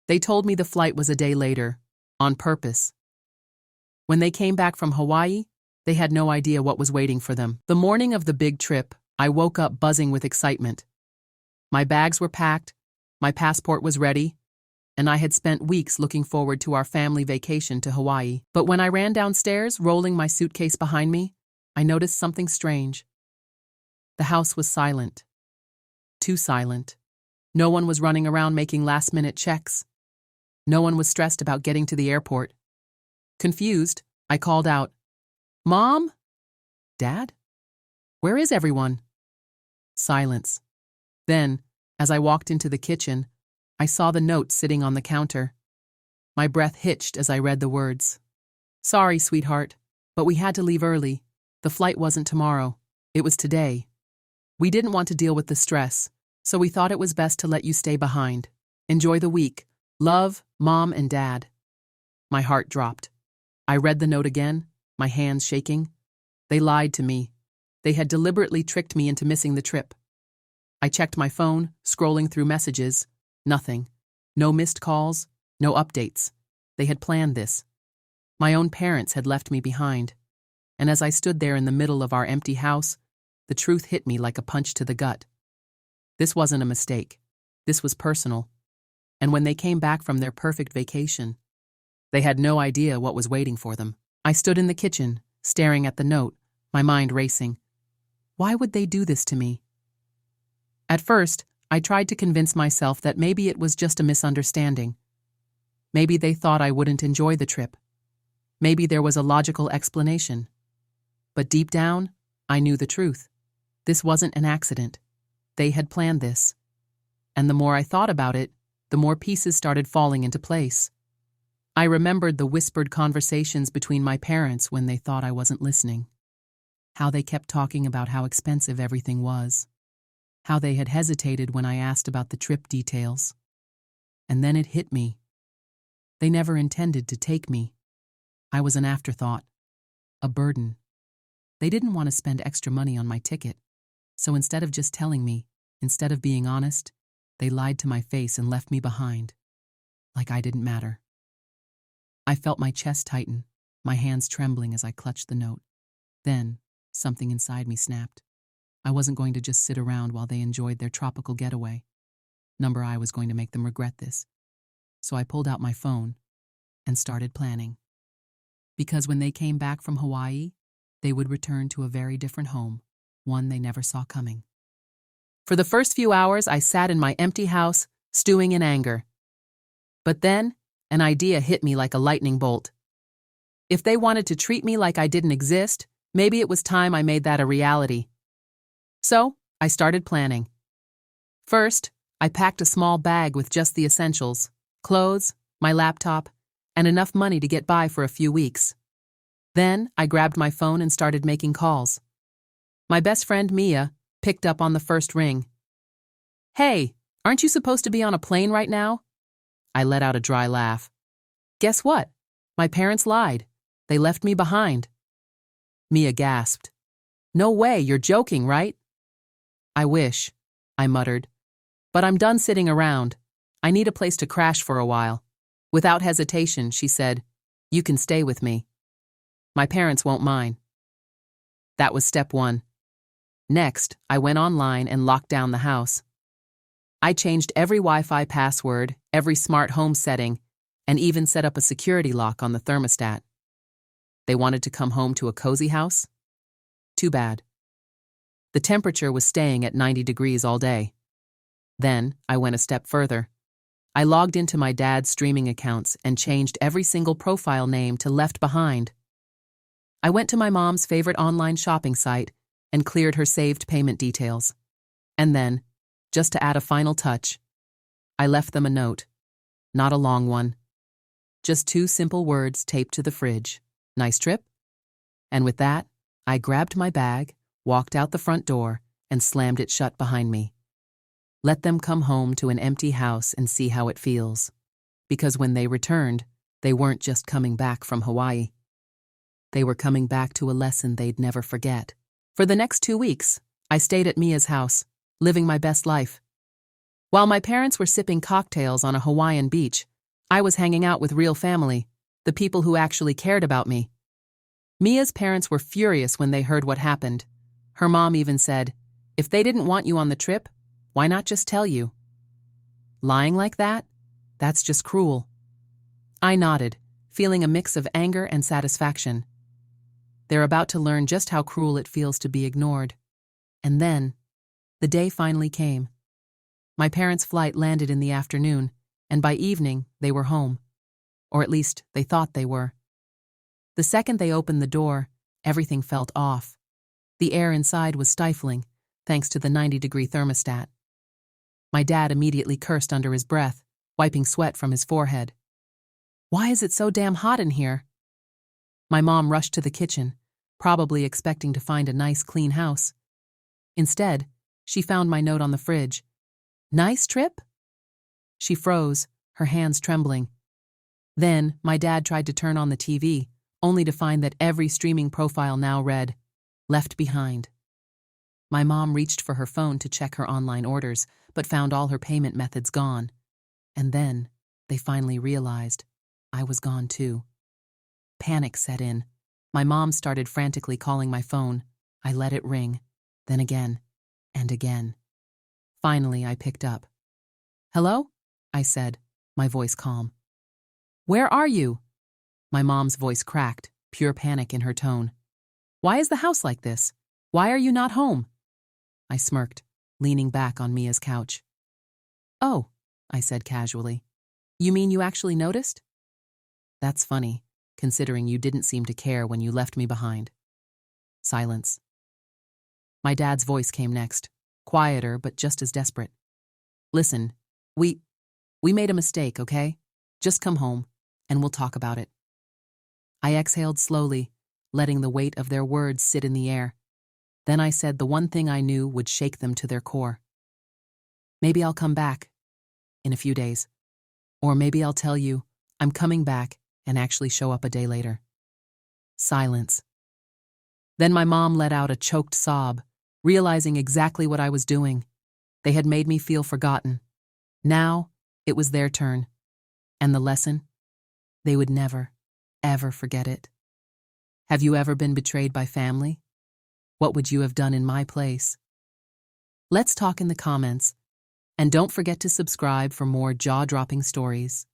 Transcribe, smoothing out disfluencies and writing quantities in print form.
They told me the flight was a day later, on purpose. When they came back from Hawaii, they had no idea what was waiting for them. The morning of the big trip, I woke up buzzing with excitement. My bags were packed, my passport was ready, and I had spent weeks looking forward to our family vacation to Hawaii. But when I ran downstairs, rolling my suitcase behind me, I noticed something strange. The house was silent. Too silent. No one was running around making last-minute checks. No one was stressed about getting to the airport. Confused, I called out, "Mom? Dad? Where is everyone?" Silence. Then, as I walked into the kitchen, I saw the note sitting on the counter. My breath hitched as I read the words. "Sorry, sweetheart, but we had to leave early. The flight wasn't tomorrow. It was today. We didn't want to deal with the stress, so we thought it was best to let you stay behind. Enjoy the week. Love, Mom and Dad." My heart dropped. I read the note again, my hands shaking. They lied to me. They had deliberately tricked me into missing the trip. I checked my phone, scrolling through messages. Nothing. No missed calls, no updates. They had planned this. My own parents had left me behind. And as I stood there in the middle of our empty house, the truth hit me like a punch to the gut. This wasn't a mistake. This was personal. And when they came back from their perfect vacation, they had no idea what was waiting for them. I stood in the kitchen, staring at the note, my mind racing. Why would they do this to me? At first, I tried to convince myself that maybe it was just a misunderstanding. Maybe they thought I wouldn't enjoy the trip. Maybe there was a logical explanation. But deep down, I knew the truth. This wasn't an accident. They had planned this. And the more I thought about it, the more pieces started falling into place. I remembered the whispered conversations between my parents when they thought I wasn't listening. How they kept talking about how expensive everything was. How they had hesitated when I asked about the trip details. And then it hit me. They never intended to take me. I was an afterthought. A burden. They didn't want to spend extra money on my ticket. So instead of just telling me, instead of being honest, they lied to my face and left me behind. Like I didn't matter. I felt my chest tighten, my hands trembling as I clutched the note. Then, something inside me snapped. I wasn't going to just sit around while they enjoyed their tropical getaway. Number I was going to make them regret this. So I pulled out my phone and started planning. Because when they came back from Hawaii, they would return to a very different home, one they never saw coming. For the first few hours, I sat in my empty house, stewing in anger. But then, an idea hit me like a lightning bolt. If they wanted to treat me like I didn't exist, maybe it was time I made that a reality. So, I started planning. First, I packed a small bag with just the essentials, clothes, my laptop, and enough money to get by for a few weeks. Then, I grabbed my phone and started making calls. My best friend, Mia, picked up on the first ring. "Hey, aren't you supposed to be on a plane right now?" I let out a dry laugh. Guess what? My parents lied. They left me behind. Mia gasped. "No way, you're joking, right?" "I wish," I muttered. "But I'm done sitting around. I need a place to crash for a while." Without hesitation, she said, "You can stay with me. My parents won't mind." That was step one. Next, I went online and locked down the house. I changed every Wi-Fi password, every smart home setting, and even set up a security lock on the thermostat. They wanted to come home to a cozy house? Too bad. The temperature was staying at 90 degrees all day. Then, I went a step further. I logged into my dad's streaming accounts and changed every single profile name to Left Behind. I went to my mom's favorite online shopping site and cleared her saved payment details. And then, just to add a final touch, I left them a note. Not a long one. Just 2 simple words taped to the fridge. "Nice trip?" And with that, I grabbed my bag, walked out the front door, and slammed it shut behind me. Let them come home to an empty house and see how it feels. Because when they returned, they weren't just coming back from Hawaii. They were coming back to a lesson they'd never forget. For the next 2 weeks, I stayed at Mia's house, living my best life. While my parents were sipping cocktails on a Hawaiian beach, I was hanging out with real family, the people who actually cared about me. Mia's parents were furious when they heard what happened. Her mom even said, "If they didn't want you on the trip, why not just tell you?" Lying like that? That's just cruel. I nodded, feeling a mix of anger and satisfaction. They're about to learn just how cruel it feels to be ignored. And then, the day finally came. My parents' flight landed in the afternoon, and by evening, they were home. Or at least, they thought they were. The second they opened the door, everything felt off. The air inside was stifling, thanks to the 90-degree thermostat. My dad immediately cursed under his breath, wiping sweat from his forehead. "Why is it so damn hot in here?" My mom rushed to the kitchen, probably expecting to find a nice, clean house. Instead, she found my note on the fridge. "Nice trip?" She froze, her hands trembling. Then, my dad tried to turn on the TV, only to find that every streaming profile now read, "Left behind." My mom reached for her phone to check her online orders, but found all her payment methods gone. And then, they finally realized I was gone too. Panic set in. My mom started frantically calling my phone. I let it ring, then again, and again. Finally, I picked up. "Hello?" I said, my voice calm. "Where are you?" My mom's voice cracked, pure panic in her tone. "Why is the house like this? Why are you not home?" I smirked, leaning back on Mia's couch. "Oh," I said casually. "You mean you actually noticed?" "That's funny, considering you didn't seem to care when you left me behind." Silence. My dad's voice came next, quieter but just as desperate. "Listen, we made a mistake, okay? Just come home, and we'll talk about it." I exhaled slowly, letting the weight of their words sit in the air. Then I said the one thing I knew would shake them to their core. "Maybe I'll come back in a few days. Or maybe I'll tell you I'm coming back and actually show up a day later." Silence. Then my mom let out a choked sob, realizing exactly what I was doing. They had made me feel forgotten. Now, it was their turn. And the lesson? They would never, ever forget it. Have you ever been betrayed by family? What would you have done in my place? Let's talk in the comments. And don't forget to subscribe for more jaw-dropping stories.